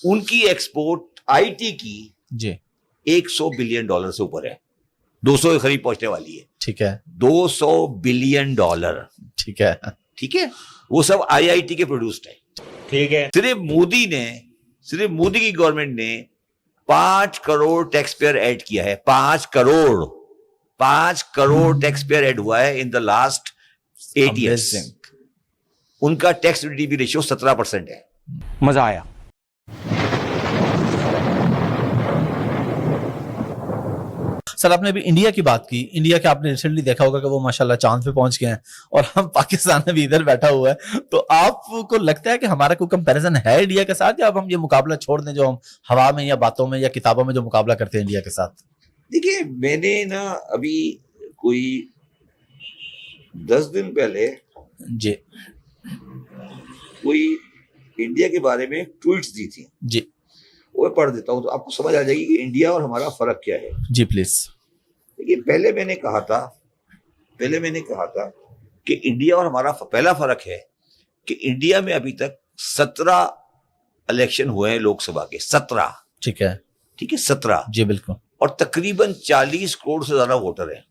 उनकी export IT की जी 100 billion dollar से ऊपर है, 200 के करीब पहुंचने वाली है। ठीक है 200 बिलियन डॉलर, ठीक है ठीक है, वो सब आईआईटी के प्रोड्यूस्ड है। ठीक है। सिर्फ मोदी की गवर्नमेंट ने 5 करोड़ टैक्स पेयर ऐड किया है। 5 करोड़ टैक्स पेयर ऐड हुआ है इन द लास्ट 8 इयर्स। उनका टैक्स टू जीडीपी रेशियो 17% है। मजा आया। सर आपने अभी इंडिया की बात की, इंडिया के आपने रिसेंटली देखा होगा कि वो माशाल्लाह चांद पे पहुंच गए हैं और हम पाकिस्तान में भी इधर बैठा हुआ है। तो आपको लगता है कि हमारा कोई कंपैरिजन है इंडिया के साथ, या अब हम ये मुकाबला छोड़ दें जो हम हवा में या बातों में या किताबों में जो मुकाबला करते हैं इंडिया के साथ? देखिए, मैंने ना अभी कोई 10 दिन पहले जी कोई इंडिया के बारे में ट्वीट्स दी थी, जी वो पढ़ देता हूं तो आपको समझ आ जाएगी कि इंडिया और हमारा फर्क क्या है। जी प्लीज। देखिए, पहले मैंने कहा था कि इंडिया और हमारा पहला फर्क है कि इंडिया में अभी तक 17 इलेक्शन हुए हैं लोकसभा के, 17। ठीक है 17 जी बिल्कुल। और तकरीबन 40 करोड़ से ज्यादा वोटर है।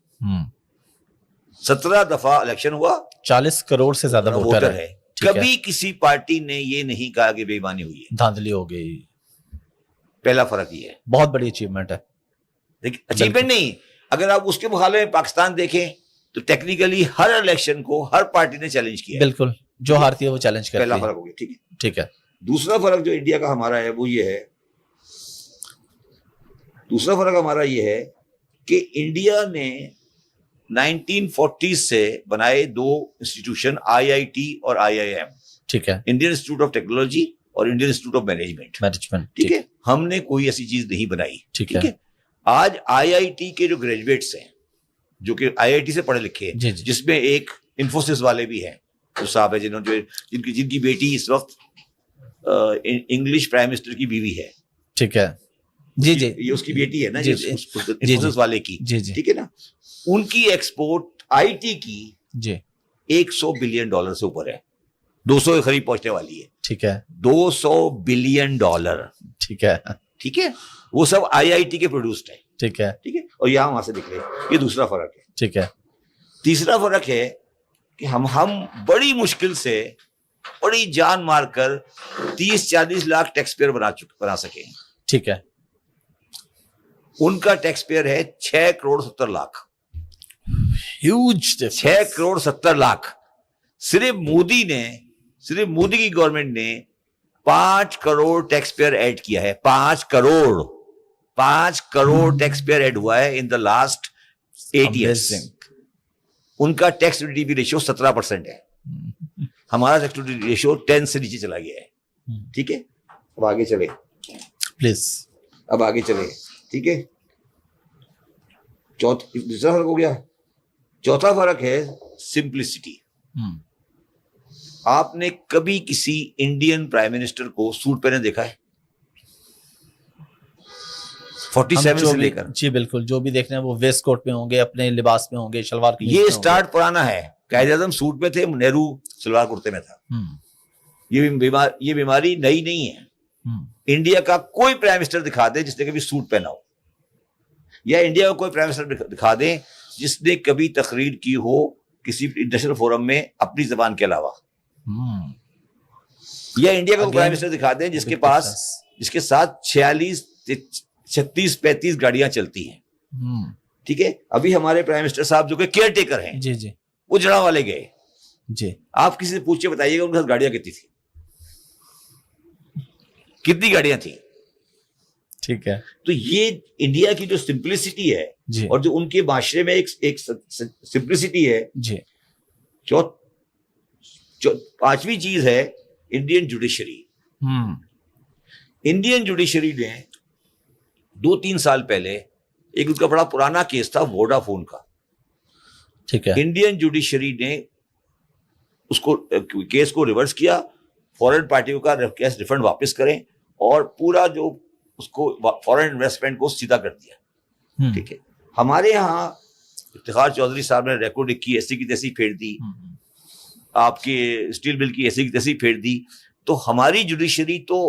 17 दफा इलेक्शन हुआ, 40 करोड़ से ज्यादा वोटर है। कभी किसी पार्टी ने ये नहीं कहा कि बेईमानी हुई है, धांधली हो गई। पहला फर्क ये है। बहुत बड़ी अचीवमेंट है। देखिए, अचीवमेंट नहीं, अगर आप उसके मुकाबले में पाकिस्तान देखें तो टेक्निकली हर इलेक्शन को हर पार्टी ने चैलेंज किया। बिल्कुल, जो हारती है वो चैलेंज करती है। पहला फर्क हो गया। ठीक है, ठीक है। दूसरा फर्क जो इंडिया का हमारा है वो ये है, दूसरा फर्क हमारा ये है कि इंडिया ने 1940s से बनाए 2 इंस्टीट्यूशन, आईआईटी और आईआईएम। ठीक है, इंडियन इंस्टीट्यूट ऑफ टेक्नोलॉजी और इंडियन इंस्टीट्यूट ऑफ मैनेजमेंट। ठीक है, हमने कोई ऐसी चीज नहीं बनाई। ठीक है। आज आईआईटी के जो ग्रेजुएट्स हैं, जो कि आईआईटी से पढ़े लिखे हैं, जिसमें एक इन्फोसिस वाले भी हैं, जो साहब है जिनकी बेटी इस वक्त इंग्लिश प्राइम मिनिस्टर की बीवी है। ठीक है जी जी, ये उसकी बेटी है ना, इन्फोसिस वाले की। ठीक है ना, उनकी एक्सपोर्ट आईटी की जी 100 बिलियन डॉलर से ऊपर है, 200 के करीब पहुंचने वाली है। ठीक है 200 बिलियन डॉलर। ठीक है। ठीक है, वो सब आईआईटी के प्रोड्यूस्ड है। ठीक है। ठीक है, और यहां वहां से निकले। ये दूसरा फर्क है। ठीक है। तीसरा फर्क है कि हम बड़ी मुश्किल से, बड़ी जान मारकर 30-40 लाख टैक्स पेयर बना सके। ठीक है। उनका टैक्स पेयर है 6 करोड़ 70 लाख। ह्यूज। 6 करोड़ 70 लाख। सिर्फ मोदी की गवर्नमेंट ने 5 करोड़ टैक्स पेयर ऐड किया है। 5 करोड़ टैक्स पेयर ऐड हुआ है इन द लास्ट 8 इयर्स। उनका टैक्स टू जीडीपी रेशियो 17% है। हमारा टैक्स टू जीडीपी रेशियो 10 से नीचे चला गया है। ठीक है, अब आगे चले प्लीज। अब आगे चले। ठीक है, दूसरा फर्क हो गया। चौथा फर्क है सिंप्लिसिटी। आपने कभी किसी इंडियन प्राइम मिनिस्टर को सूट पहने देखा है? 47 से लेकर, जी बिल्कुल, जो भी देखने हैं वो वेस्ट कोट में होंगे, अपने लिबास में होंगे, शलवार ये स्टार्ट पुराना है। कायदे-ए-आज़म सूट में थे, नेहरू सलवार कुर्ते में था। ये बीमारी नई नहीं है। इंडिया का कोई प्राइम मिनिस्टर दिखा दे जिसने कभी सूट पहना हो, या इंडिया का कोई प्राइम मिनिस्टर दिखा दे जिसने कभी तकरीर की हो किसी इंटरनेशनल फोरम में अपनी जबान के अलावा, या इंडिया का प्राइम मिनिस्टर दिखा दें जिसके साथ 36-35 गाड़ियां चलती हैं। ठीक है, अभी हमारे प्राइम मिनिस्टर साहब जो कि केयर टेकर हैं, जी जी, वो जड़ा वाले गए जी। आप किसी से पूछ के बताइएगा उनके साथ गाड़ियां कितनी थी, कितनी गाड़ियां थी। ठीक है, तो ये इंडिया की जो सिंप्लिसिटी है और जो उनके माशरे में एक सिंप्लिसिटी है जी। पांचवी चीज है इंडियन जुडिशरी। इंडियन जुडिशरी ने 2-3 साल पहले एक उनका बड़ा पुराना केस था वोडाफोन का। ठीक है, इंडियन जुडिशरी ने उसको केस को रिवर्स किया, फॉरेन पार्टियों का केस रिफंड वापस करें और पूरा जो उसको फॉरेन इन्वेस्टमेंट को सीधा कर दिया। ठीक है, हमारे यहाँ इफ्तिखार चौधरी साहब ने रेकॉर्ड की ऐसी की तैसी फेर दी, आपके स्टील बिल की ऐसी की तैसी फेर दी। तो हमारी जुडिशरी तो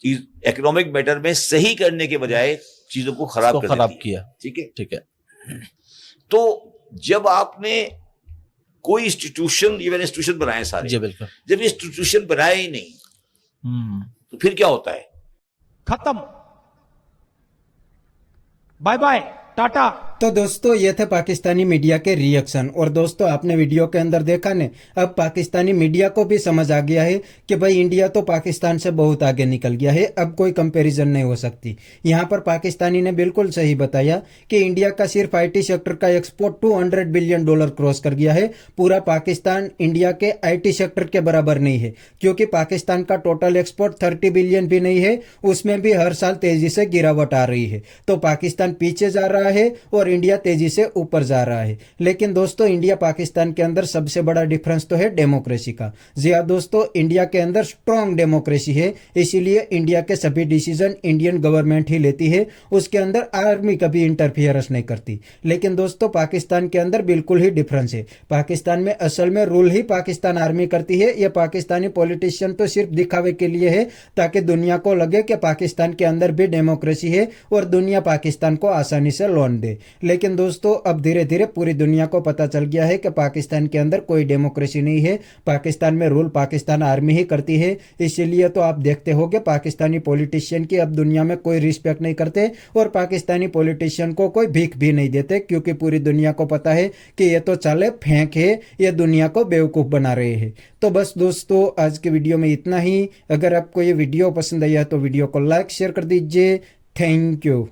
इकोनॉमिक मैटर में सही करने के बजाय चीजों को खराब कर खराब देती है। किया। ठीक है, ठीक है। तो जब आपने कोई इंस्टीट्यूशन, इवन इंस्टीट्यूशन बनाए सारे, जी बिल्कुल। जब इंस्टीट्यूशन बनाए ही नहीं तो फिर क्या होता है? खत्म, बाय बाय, टाटा। तो दोस्तों ये थे पाकिस्तानी मीडिया के रिएक्शन। और दोस्तों आपने वीडियो के अंदर देखा ने, अब पाकिस्तानी मीडिया को भी समझ आ गया है कि भाई इंडिया तो पाकिस्तान से बहुत आगे निकल गया है, अब कोई कंपैरिजन नहीं हो सकती। यहाँ पर पाकिस्तानी ने बिल्कुल सही बताया कि इंडिया का सिर्फ IT सेक्टर का एक्सपोर्ट $200 बिलियन क्रॉस कर गया है। पूरा पाकिस्तान इंडिया के IT सेक्टर के बराबर नहीं है, क्योंकि पाकिस्तान का टोटल एक्सपोर्ट 30 बिलियन भी नहीं है, उसमें भी हर साल तेजी से गिरावट आ रही है। तो पाकिस्तान पीछे जा रहा है और इंडिया तेजी से ऊपर जा रहा है। लेकिन दोस्तों इंडिया पाकिस्तान के अंदर सबसे बड़ा डिफरेंस तो है डेमोक्रेसी का। जी हाँ दोस्तों, इंडिया के अंदर स्ट्रॉन्ग डेमोक्रेसी है, इसीलिए इंडिया के सभी डिसीजन इंडियन गवर्नमेंट ही लेती है, उसके अंदर आर्मी कभी इंटरफियरेंस नहीं करती। लेकिन दोस्तों पाकिस्तान के अंदर बिल्कुल ही डिफरेंस है। पाकिस्तान में असल में रूल ही पाकिस्तान आर्मी करती है। यह पाकिस्तानी पॉलिटिशियन तो सिर्फ दिखावे के लिए है, ताकि दुनिया को लगे कि पाकिस्तान के अंदर भी डेमोक्रेसी है और दुनिया पाकिस्तान को आसानी से लोन दे। लेकिन दोस्तों अब धीरे धीरे पूरी दुनिया को पता चल गया है कि पाकिस्तान के अंदर कोई डेमोक्रेसी नहीं है, पाकिस्तान में रूल पाकिस्तान आर्मी ही करती है। इसीलिए तो आप देखते होंगे पाकिस्तानी पॉलिटिशियन की अब दुनिया में कोई रिस्पेक्ट नहीं करते और पाकिस्तानी पॉलिटिशियन को कोई भीख भी नहीं देते, क्योंकि पूरी दुनिया को पता है कि ये तो चाले फेंक है, ये दुनिया को बेवकूफ बना रहे हैं। तो बस दोस्तों आज के वीडियो में इतना ही। अगर आपको ये वीडियो पसंद आया तो वीडियो को लाइक शेयर कर दीजिए। Thank you.